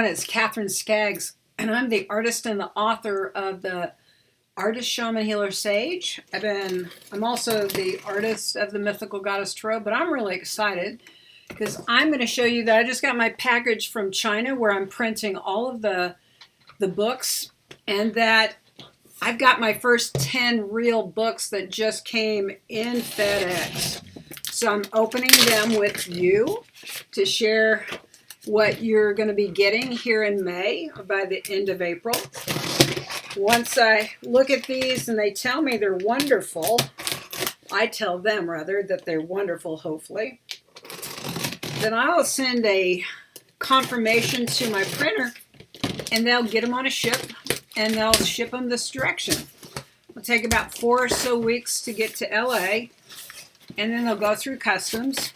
It's Katherine Skaggs, and I'm the artist and the author of the Artist Shaman Healer Sage. I'm also the artist of the Mythical Goddess Tarot, but I'm really excited because I'm going to show you that I just got my package from China where I'm printing all of the books, and that I've got my first 10 real books that just came in FedEx. So I'm opening them with you to share what you're going to be getting here in May or by the end of April. Once I look at these and they tell me they're wonderful, I tell them rather that they're wonderful, hopefully, then I'll send a confirmation to my printer and they'll get them on a ship and they'll ship them this direction. It'll take about 4 or so weeks to get to LA, and then they'll go through customs,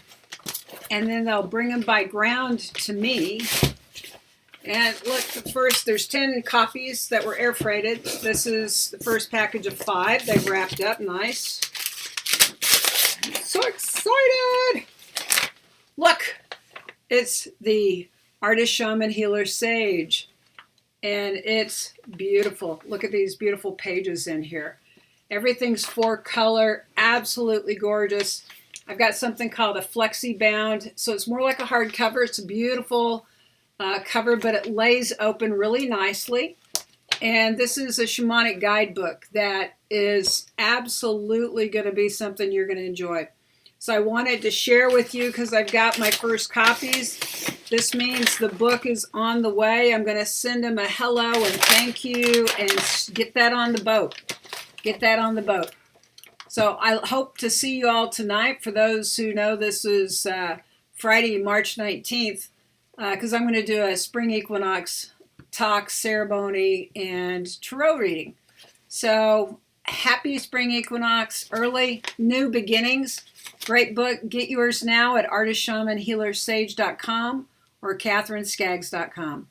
and then they'll bring them by ground to me. And look, first there's 10 copies that were air freighted. This is the first package of 5. They've wrapped up nice. I'm so excited! Look, it's the Artist Shaman Healer Sage, and it's beautiful. Look at these beautiful pages in here. Everything's 4 color, absolutely gorgeous. I've got something called a flexi bound, so it's more like a hardcover. It's a beautiful cover, but it lays open really nicely. And this is a shamanic guidebook that is absolutely going to be something you're going to enjoy. So I wanted to share with you because I've got my first copies. This means the book is on the way. I'm going to send them a hello and thank you and get that on the boat. Get that on the boat. So I hope to see you all tonight. For those who know, this is Friday, March 19th, because I'm going to do a spring equinox talk, ceremony, and tarot reading. So happy spring equinox, early new beginnings. Great book. Get yours now at artistshamanhealersage.com or katherineskaggs.com.